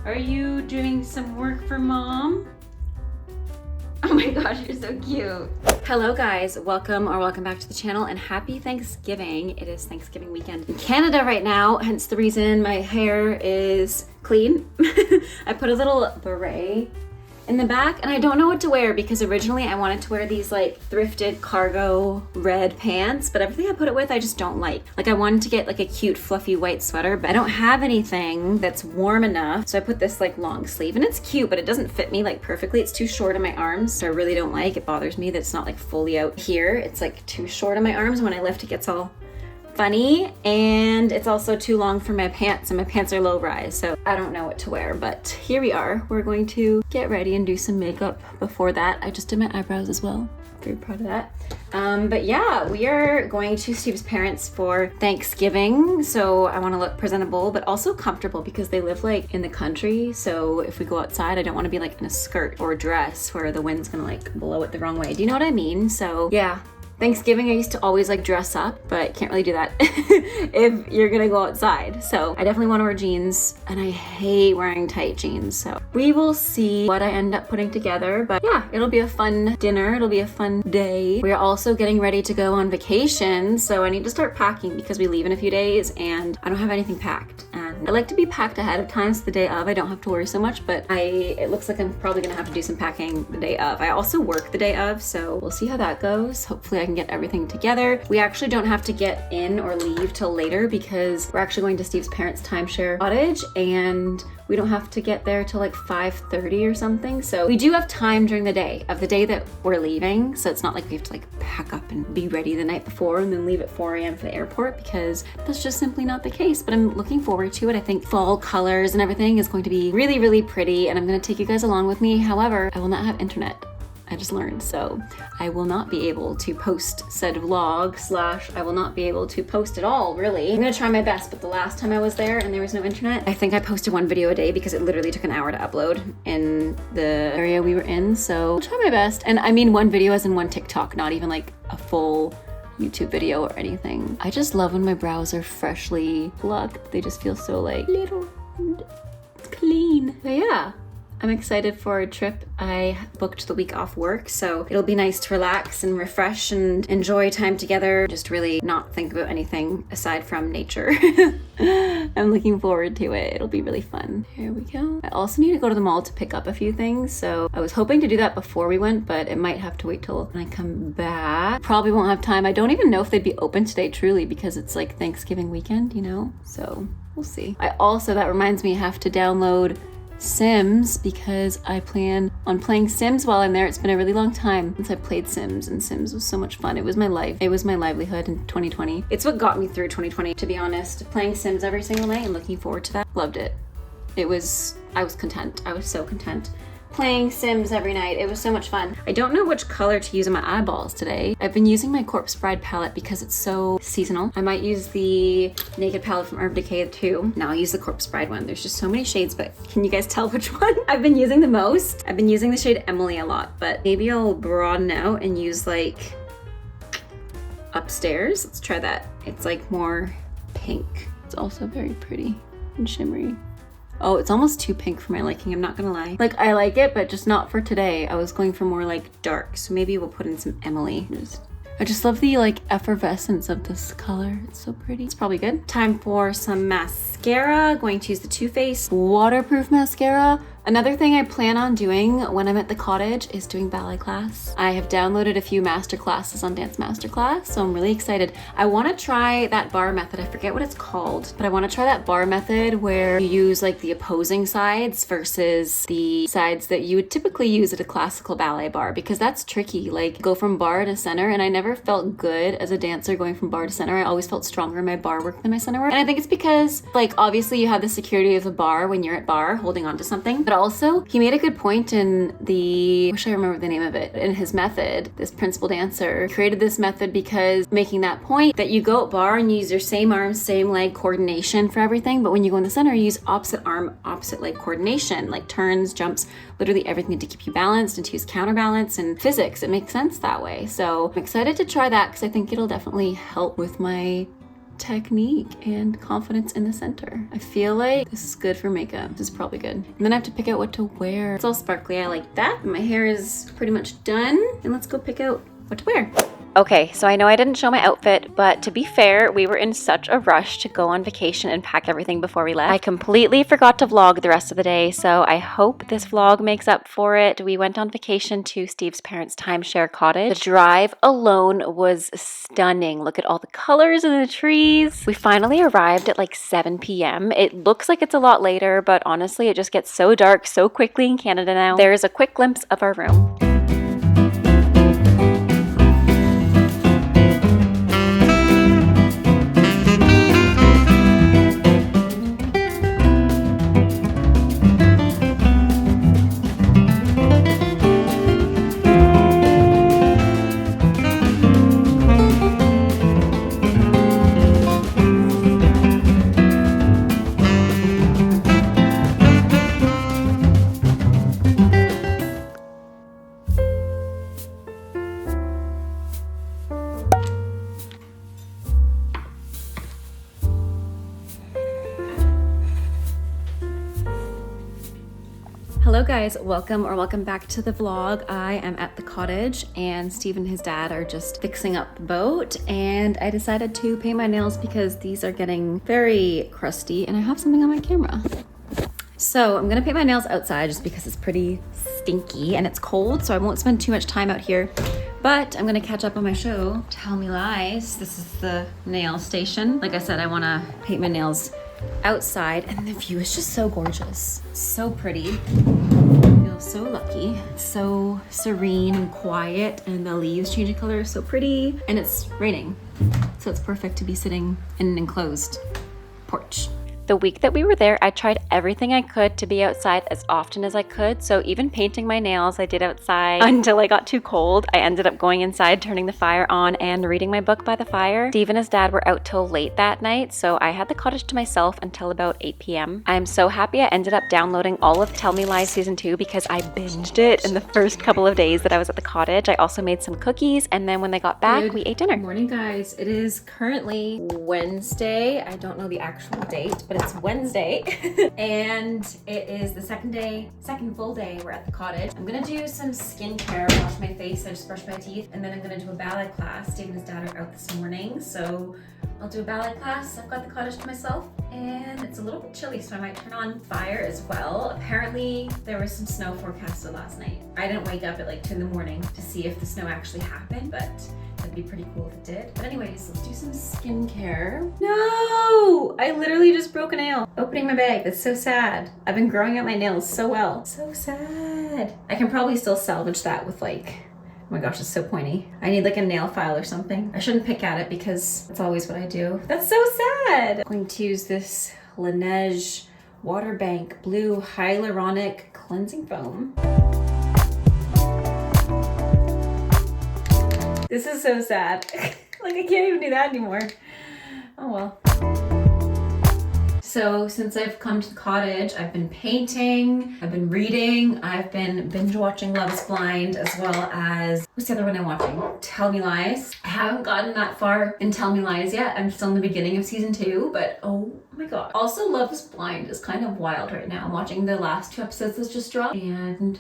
Are you doing some work for mom? Oh my gosh, you're so cute. Hello guys, welcome back to the channel and happy Thanksgiving. It is Thanksgiving weekend in Canada right now, hence the reason my hair is clean. I put a little beret in the back and I don't know what to wear because originally I wanted to wear these like thrifted cargo red pants, but everything I put it with I just don't like. Like I wanted to get like a cute fluffy white sweater, but I don't have anything that's warm enough. So I put this like long sleeve and it's cute, but it doesn't fit me like perfectly. It's too short on my arms, so I really don't like. It bothers me that it's not like fully out here. It's like too short on my arms. When I lift it gets all funny, and it's also too long for my pants and my pants are low rise, so I don't know what to wear, but here we are. We're going to get ready and do some makeup before that. I just did my eyebrows as well. Very proud of that. But yeah, we are going to Steve's parents for Thanksgiving, so I want to look presentable but also comfortable because they live like in the country, so if we go outside I don't want to be like in a skirt or a dress where the wind's gonna like blow it the wrong way. Do you know what I mean? So yeah, Thanksgiving I used to always like dress up, but can't really do that if you're gonna go outside. So I definitely want to wear jeans and I hate wearing tight jeans. So we will see what I end up putting together, but yeah, it'll be a fun dinner. It'll be a fun day. We're also getting ready to go on vacation, so I need to start packing because we leave in a few days and I don't have anything packed. And I like to be packed ahead of time so the day of I don't have to worry so much, but it looks like I'm probably gonna have to do some packing the day of. I also work the day of, so we'll see how that goes. Hopefully I can get everything together. We actually don't have to get in or leave till later because we're actually going to Steve's parents' timeshare cottage and we don't have to get there till like 5:30 or something. So we do have time during the day of the day that we're leaving. So it's not like we have to like pack up and be ready the night before and then leave at 4 a.m. for the airport, because that's just simply not the case. But I'm looking forward to it. I think fall colors and everything is going to be really, really pretty, and I'm gonna take you guys along with me. However, I will not have internet. I just learned, so I will not be able to post said vlog / I will not be able to post at all, really. I'm gonna try my best, but the last time I was there and there was no internet, I think I posted 1 video a day because it literally took an hour to upload in the area we were in, so I'll try my best. And I mean 1 video as in 1 TikTok, not even like a full YouTube video or anything. I just love when my brows are freshly plucked. They just feel so like little and clean. But yeah, I'm excited for a trip. I booked the week off work, so it'll be nice to relax and refresh and enjoy time together. Just really not think about anything aside from nature. I'm looking forward to it. It'll be really fun. Here we go. I also need to go to the mall to pick up a few things, so I was hoping to do that before we went, but it might have to wait till when I come back. Probably won't have time. I don't even know if they'd be open today, truly, because it's like Thanksgiving weekend, you know? So we'll see. That reminds me, I have to download Sims because I plan on playing Sims while I'm there. It's been a really long time since I played Sims, and Sims was so much fun. It was my life. It was my livelihood in 2020. It's what got me through 2020, to be honest. Playing Sims every single night and looking forward to that. Loved it. I was content. I was so content. Playing Sims every night. It was so much fun. I don't know which color to use on my eyeballs today. I've been using my Corpse Bride palette because it's so seasonal. I might use the Naked palette from Urban Decay too. No, I'll use the Corpse Bride one. There's just so many shades, but can you guys tell which one I've been using the most? I've been using the shade Emily a lot, but maybe I'll broaden out and use like Upstairs. Let's try that. It's like more pink. It's also very pretty and shimmery. Oh, it's almost too pink for my liking, I'm not gonna lie. Like, I like it, but just not for today. I was going for more like dark, so maybe we'll put in some Emily. I just love the like effervescence of this color. It's so pretty. It's probably good. Time for some mascara. Going to use the Too Faced waterproof mascara. Another thing I plan on doing when I'm at the cottage is doing ballet class. I have downloaded a few master classes on Dance Masterclass, so I'm really excited. I want to try that bar method. I forget what it's called, but I want to try that bar method where you use like the opposing sides versus the sides that you would typically use at a classical ballet bar, because that's tricky. Like, go from bar to center, and I never felt good as a dancer going from bar to center. I always felt stronger in my bar work than my center work. And I think it's because, like, obviously you have the security of the bar when you're at bar holding on to something, but also he made a good point in I wish I remember the name of it, in his method. This principal dancer created this method because making that point that you go at bar and you use your same arm, same leg coordination for everything, but when you go in the center, you use opposite arm, opposite leg coordination, like turns, jumps, literally everything to keep you balanced and to use counterbalance and physics. It makes sense that way. So I'm excited to try that because I think it'll definitely help with my technique and confidence in the center. I feel like this is good for makeup. This is probably good. And then I have to pick out what to wear. It's all sparkly, I like that. My hair is pretty much done. And let's go pick out what to wear. Okay, so I know I didn't show my outfit, but to be fair, we were in such a rush to go on vacation and pack everything before we left. I completely forgot to vlog the rest of the day, so I hope this vlog makes up for it. We went on vacation to Steve's parents' timeshare cottage. The drive alone was stunning. Look at all the colors in the trees. We finally arrived at like 7 p.m. It looks like it's a lot later, but honestly, it just gets so dark so quickly in Canada now. There's a quick glimpse of our room. Hello guys, welcome back to the vlog. I am at the cottage and Steve and his dad are just fixing up the boat, and I decided to paint my nails because these are getting very crusty and I have something on my camera. So I'm gonna paint my nails outside just because it's pretty stinky and it's cold, so I won't spend too much time out here. But I'm gonna catch up on my show. Tell Me Lies. This is the nail station. Like I said, I wanna paint my nails outside, and the view is just so gorgeous, so pretty. I feel so lucky. It's so serene and quiet, and the leaves changing color is so pretty, and it's raining, so it's perfect to be sitting in an enclosed porch. The week that we were there, I tried everything I could to be outside as often as I could. So even painting my nails, I did outside until I got too cold. I ended up going inside, turning the fire on, and reading my book by the fire. Steve and his dad were out till late that night, so I had the cottage to myself until about 8 p.m. I'm so happy I ended up downloading all of Tell Me Lies season 2 because I binged it in the first couple of days that I was at the cottage. I also made some cookies, and then when they got back, we ate dinner. Good morning, guys. It is currently Wednesday. I don't know the actual date, but it's Wednesday and it is the second full day we're at the cottage. I'm gonna do some skincare, wash my face, I just brushed my teeth, and then I'm gonna do a ballet class. Steve and his dad are out this morning, so I'll do a ballet class. I've got the cottage to myself, and it's a little bit chilly, so I might turn on fire as well. Apparently there was some snow forecasted last night. I didn't wake up at like 2 in the morning to see if the snow actually happened, but that'd be pretty cool if it did. But anyways, let's do some skincare. No! I literally just broke a nail opening my bag. That's so sad. I've been growing out my nails so well. So sad. I can probably still salvage that with like, oh my gosh, it's so pointy. I need like a nail file or something. I shouldn't pick at it because that's always what I do. That's so sad. I'm going to use this Laneige Water Bank Blue Hyaluronic Cleansing Foam. This is so sad. Like, I can't even do that anymore. Oh well. So since I've come to the cottage, I've been painting, I've been reading, I've been binge watching Love is Blind, as well as, what's the other one I'm watching? Tell Me Lies. I haven't gotten that far in Tell Me Lies yet. I'm still in the beginning of season 2, but oh my god. Also, Love is Blind is kind of wild right now. I'm watching the last 2 episodes that just dropped, and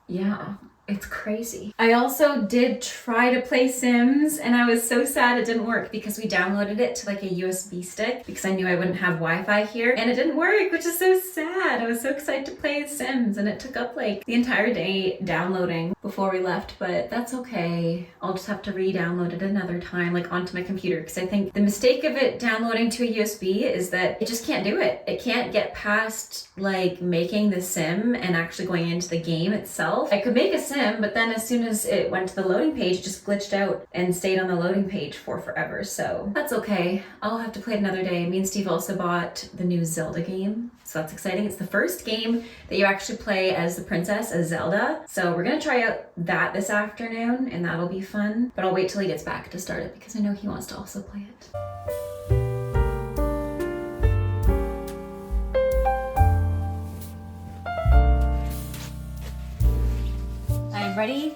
yeah. It's crazy. I also did try to play Sims, and I was so sad it didn't work because we downloaded it to like a USB stick because I knew I wouldn't have Wi-Fi here, and it didn't work, which is so sad. I was so excited to play Sims, and it took up like the entire day downloading before we left, but that's okay. I'll just have to re-download it another time, like onto my computer, because I think the mistake of it downloading to a USB is that it just can't do it. It can't get past like making the sim and actually going into the game itself. I could make a sim, but then as soon as it went to the loading page, it just glitched out and stayed on the loading page for forever. So that's okay. I'll have to play it another day. Me and Steve also bought the new Zelda game, so that's exciting. It's the first game that you actually play as the princess, as Zelda. So we're gonna try out that this afternoon, and that'll be fun. But I'll wait till he gets back to start it because I know he wants to also play it. I'm ready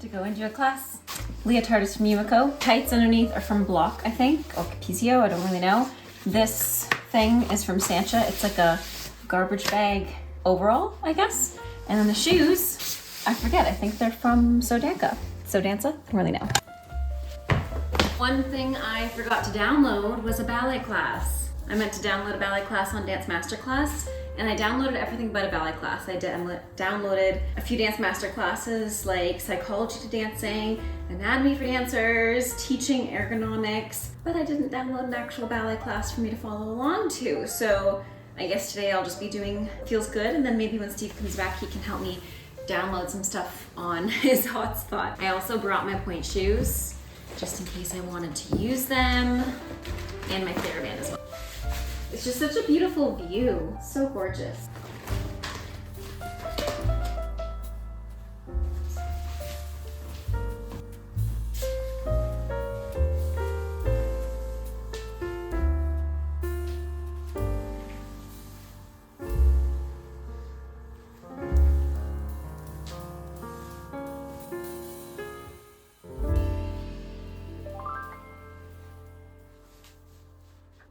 to go into a class. Leotard is from Yumiko. Tights underneath are from Block, I think, or Capizio, I don't really know. This thing is from Sancha. It's like a garbage bag overall, I guess. And then the shoes, I forget, I think they're from Sodanka. Sodanza? I don't really know. One thing I forgot to download was a ballet class. I meant to download a ballet class on Dance Masterclass, and I downloaded everything but a ballet class. I downloaded a few dance master classes like Psychology to Dancing, Anatomy for Dancers, Teaching Ergonomics, but I didn't download an actual ballet class for me to follow along to. So I guess today I'll just be doing Feels Good, and then maybe when Steve comes back, he can help me download some stuff on his hotspot. I also brought my Pointe shoes, just in case I wanted to use them, and my TheraBand as well. It's just such a beautiful view, so gorgeous.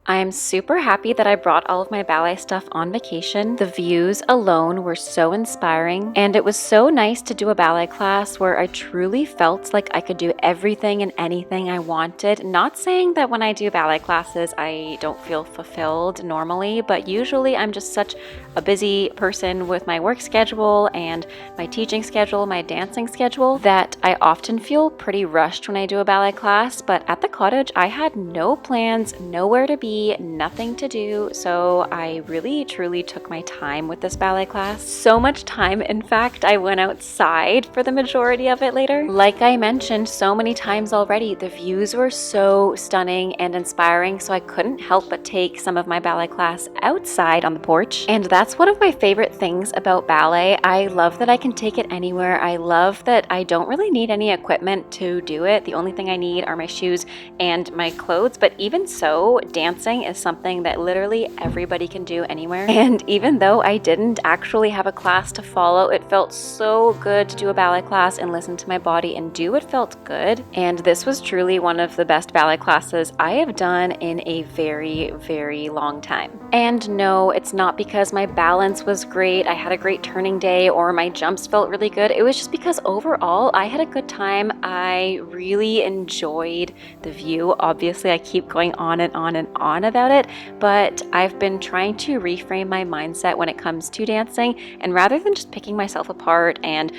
I am super happy that I brought all of my ballet stuff on vacation. The views alone were so inspiring, and it was so nice to do a ballet class where I truly felt like I could do everything and anything I wanted. Not saying that when I do ballet classes I don't feel fulfilled normally, but usually I'm just such a busy person with my work schedule and my teaching schedule, my dancing schedule, that I often feel pretty rushed when I do a ballet class. But at the cottage I had no plans, nowhere to be, nothing to do, so I really truly took my time with this ballet class. So much time, in fact, I went outside for the majority of it later. Like I mentioned so many times already, the views were so stunning and inspiring, so I couldn't help but take some of my ballet class outside on the porch. And that's one of my favorite things about ballet. I love that I can take it anywhere. I love that I don't really need any equipment to do it. The only thing I need are my shoes and my clothes, but even so, dancing is something that literally everybody can do anywhere. And even though I didn't actually have a class to follow, it felt so good to do a ballet class and listen to my body and do what felt good. And this was truly one of the best ballet classes I have done in a very, very long time. And no, it's not because my balance was great, I had a great turning day, or my jumps felt really good. It was just because overall I had a good time. I really enjoyed the view. Obviously, I keep going on and on and on about it, but I've been trying to reframe my mindset when it comes to dancing, and rather than just picking myself apart and,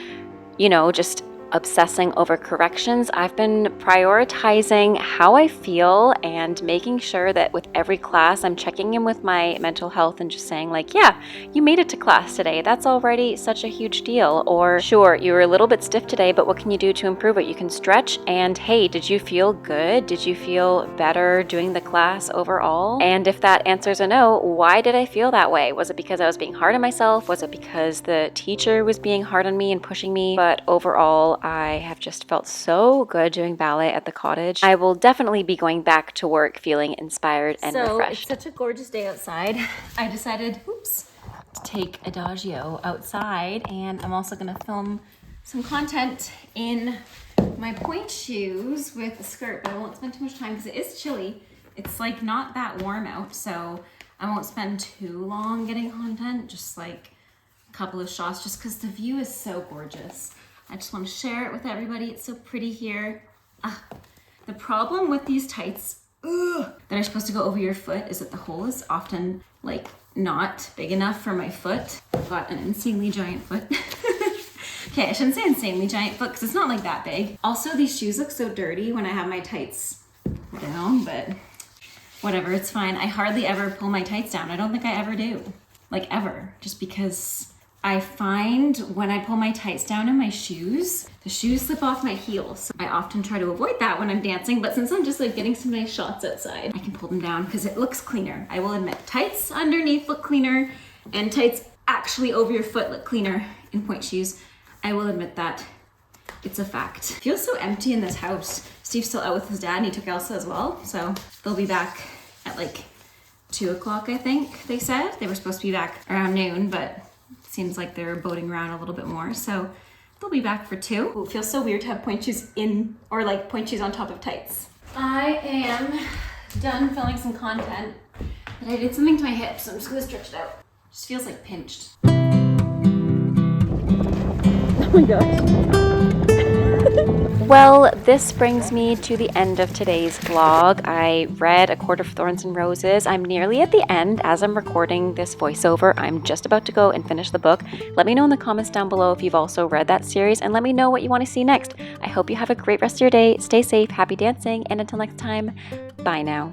you know, just obsessing over corrections, I've been prioritizing how I feel and making sure that with every class I'm checking in with my mental health and just saying like, yeah, you made it to class today. That's already such a huge deal. Or sure, you were a little bit stiff today, but what can you do to improve it? You can stretch, and hey, did you feel good? Did you feel better doing the class overall? And if that answers a no, why did I feel that way? Was it because I was being hard on myself? Was it because the teacher was being hard on me and pushing me? But overall, I have just felt so good doing ballet at the cottage. I will definitely be going back to work feeling inspired and refreshed. So it's such a gorgeous day outside. I decided, to take Adagio outside, and I'm also gonna film some content in my Pointe shoes with a skirt, but I won't spend too much time because it is chilly. It's like not that warm out, so I won't spend too long getting content, just like a couple of shots, just because the view is so gorgeous. I just want to share it with everybody. It's so pretty here. The problem with these tights that are supposed to go over your foot is that the hole is often like not big enough for my foot. I've got an insanely giant foot. Okay, I shouldn't say insanely giant foot because it's not like that big. Also, these shoes look so dirty when I have my tights down, but whatever, it's fine. I hardly ever pull my tights down. I don't think I ever do, like ever, just because I find when I pull my tights down in my shoes, the shoes slip off my heels. So I often try to avoid that when I'm dancing, but since I'm just like getting some nice shots outside, I can pull them down because it looks cleaner. I will admit, tights underneath look cleaner and tights actually over your foot look cleaner in Pointe shoes. I will admit that. It's a fact. It feels so empty in this house. Steve's still out with his dad and he took Elsa as well. So they'll be back at like 2 o'clock, I think they said. They were supposed to be back around noon, but seems like they're boating around a little bit more. So they'll be back for 2. Ooh, it feels so weird to have pointe shoes in, or like pointe shoes on top of tights. I am done filming some content, but I did something to my hip, so I'm just gonna stretch it out. It just feels like pinched. Oh my gosh. Well, this brings me to the end of today's vlog. I read A Court of Thorns and Roses. I'm nearly at the end as I'm recording this voiceover. I'm just about to go and finish the book. Let me know in the comments down below if you've also read that series, and let me know what you want to see next. I hope you have a great rest of your day. Stay safe, happy dancing, and until next time, bye now.